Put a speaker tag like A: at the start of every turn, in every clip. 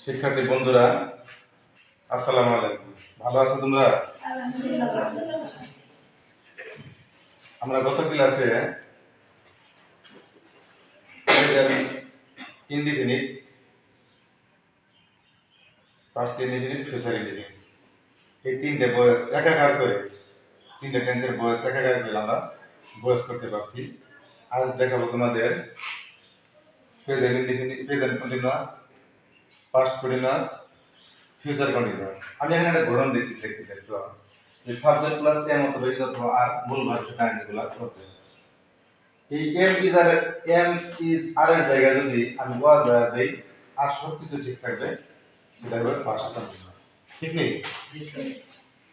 A: শিক্ষার্থী বন্ধুরা, আসসালামু আলাইকুম। ভালো আছো তোমরা? আমরা গত ক্লাসে indefinite, past indefinite, future indefinite এই তিনটে বয়স একাকার করে, তিনটে টেন্সের বয়স একাকার করে আমরা বয়স করতে পারছি। আজ দেখাবো তোমাদের present indefinite, present continuous, past continuous, future continuous. আমি এখানে একটা ঘটনা দেখছি দেখছো যে সাবজেক্ট প্লাস এম অথবা ইজ অথবা আর মূল ভার্ব কাহিনী প্লাস সাবজেক্ট। এই এম ইজ আর এর জায়গায় যদি আমি ওয়াজ আর দেই আর সবকিছু ঠিক থাকবে, সেটা হবে পাস্ট কন্টিনিউয়াস। ঠিক নেই?
B: জি স্যার।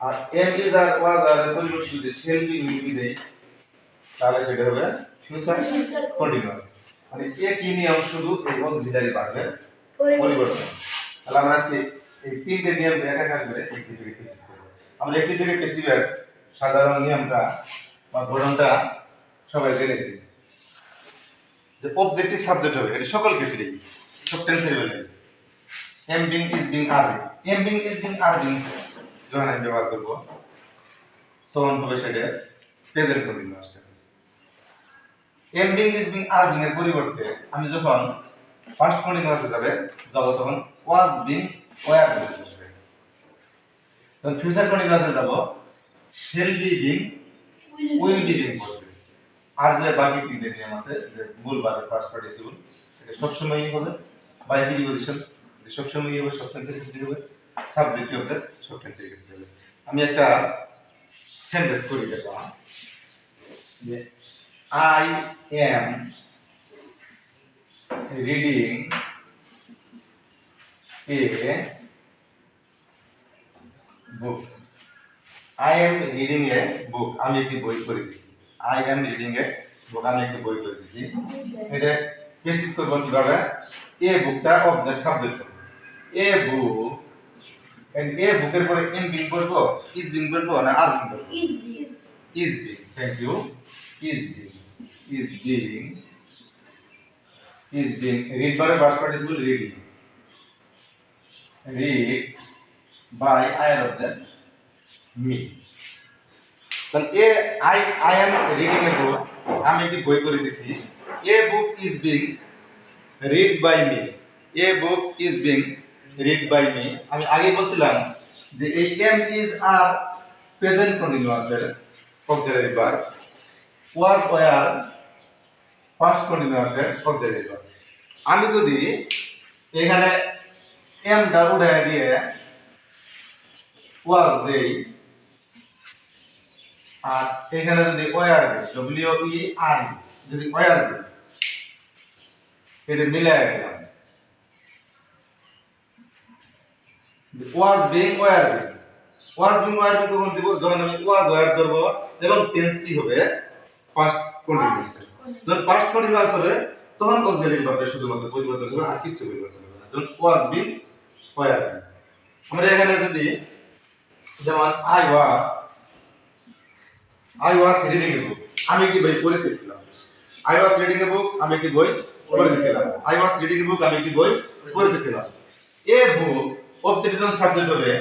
A: আর এম ইজ আর ওয়াজ আর এর পরিবর্তে যদি শেল বি উইল বি দেই, তাহলে সেটা হবে ফিউচার কন্টিনিউয়াস। মানে একই নিয়ম, শুধু এই অক্সিলারি ভার্বের পরিবর্তন। তাহলে আমরা আজকে এই তিনটে নিয়ম একাকার করে একটি থেকে পেসিভ করব। আমরা একটি থেকে পেসিভের সাধারণ নিয়মটা বা গঠনটা সবাই জেনেছি যে অবজেক্টিভ সাবজেক্ট হবে, এটা সকল ক্ষেত্রে সব টেন্সের বেলায় am being is being are being, am being is being are being যখন আমি ব্যবহার করব তখন হবে সেটা present continuous tense. Am being is being are being এর পরিবর্তে আমি যখন ফার্স্ট কন্টিনিউয়াসে যাব তখন ওয়াজ বিং ওয়্যার বিং আসবে। তখন ফিউচার কন্টিনিউয়াসে যাব shall be being will be being করবে। আর যে বাকি তিনটে নিয়ম আছে, যে মূল ভার্বের পাস্ট পার্টিসিপল, এটা সব সময়ই হবে। বাই প্রিপজিশন এটা সব সময়ই হবে, সব টেন্সের ক্ষেত্রে হবে। সাবজেক্ট অবজেক্ট সব টেন্সের ক্ষেত্রে হবে। আমি একটা সেন্টেন্স করি দেখো, যে I am reading a book. I am reading a book, আমি একটি বই পড়ে দিছি। I am reading a book, আমি একটি বই পড়ে দিছি। এটা বেসিক করব কিভাবে? এ বুকটা অবজেক্ট সাবজেক্ট করব, এ বুক, এন্ড এ বুকের পরে এম বিং করব, ইজ বিং করব না আর বিং করব? Is being. Thank you. Is being, is being, is being. Read বারে verb participle reading, read by I of the me. তাহলে I am reading a book, আমি একটি বই পড়ে দিছি। A book is being read by me, a book is being read by me. আমি আগে বলছিলাম যে এই am is are present কন্টিনিউয়াসের auxiliary verb, was were first কন্টিনিউয়াসের অক্সিলারি ভার্ব। আমি যদি এখানে এমটা উঠায় দিয়ে ওয়াজ দেই আর এখানে যদি ওয়্যার দিই, ডব্লিউ ই আর, যদি ওয়্যার দিই, এটা মিলায় দিলাম যে was being were being. Was being were being কখন দিব? যখন আমি ওয়াজ ওয়্যার ধরব এবং টেন্সটি হবে পাস্ট কন্টিনিউয়াস। যখন পাস্ট কন্টিনিউয়াস হবে তখন অক্সিলারি ভার্বটা শুধুমাত্র পরিবর্তন হবে, আর কিছু পরিবর্তন হবে না। যখন ওয়াজ বিং ওয়্যার বিং, আমরা এখানে যদি যেমন I was reading a book, আমি একটি বই পড়তেছিলাম। I was reading a book, আমি একটি বই পড়তেছিলাম। I was reading a book, আমি একটি বই পড়তেছিলাম। এ বুক অবজেক্ট সাবজেক্ট হবে,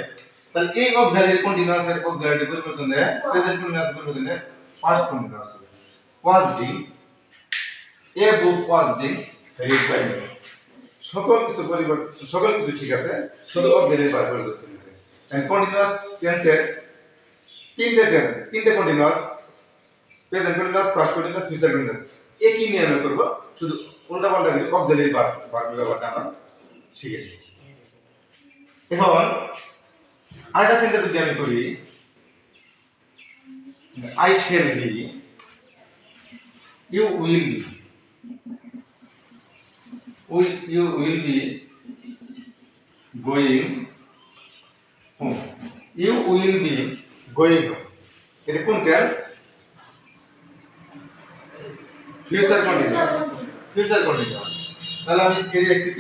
A: তাহলে এই অক্সিলারি কন্টিনিউয়াসের অক্সিলারি পরিবর্তন হবে, প্রেজেন্ট কন্টিনিউয়াস পরিবর্তন হবে, পাস্ট কন্টিনিউয়াস হবে। Was being, a book was being read by me. সকল কিছু পরিবর্তন, সকল কিছু ঠিক আছে, শুধু অক্সিলারি ভার্ব পরিবর্তন হয়েছে। এন্ড কন্টিনিউয়াস টেন্সের তিনটে continuous, present continuous, past continuous, future continuous একই নিয়মে করব, শুধু উল্টাপাল্টা করে অক্সিলারি ভার্ব ব্যবহারটা আমরা শিখে নিই। এখন আরেকটা সেন্টেন্স যদি আমি করি, I shall be, you will be, you will be going home, you will be going home. এটা কোন tense? Future continuous, future continuous. তাহলে আমি এই একটি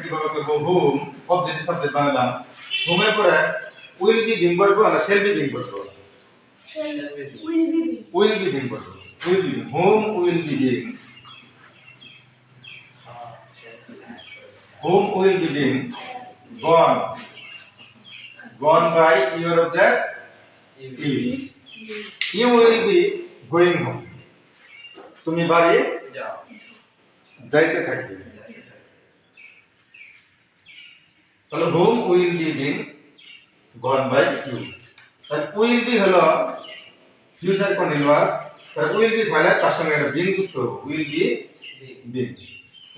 A: কিভাবে করব? হোম অবজেক্ট সাবজেক্ট বানালাম, হোমের পরে উইল বি বিং করব না শেল বি বিং করব? উইল বি বিং করব। Will be, whom will be being, whom will be being gone gone by your object will you will be going home তুমি বাড়ি যাইতে থাকবে তাহলে whom will be being gone by you তাহলে will be হলো future continuous তাহলে will be তাহলে তার সঙ্গে একটা being যুক্ত হবে will be being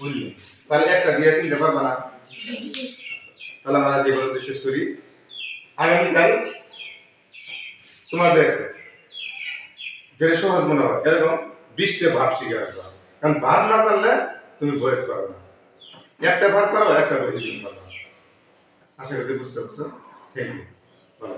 A: will be তাহলে একটা দিয়ে তিনটা পারবা না তাহলে আমরা আজ এগুলো শেষ করি আগামীকাল তোমাদের যেটা সহজ মনে হয় এরকম 20টা ভাব শিখে আসবা কারণ ভাব না জানলে তুমি ভয়েস পারবে না একটা ভাব পারো একটা ভয়েস দিতে পারবে আশা করি বুঝতে পারছো থ্যাংক ইউ ভালো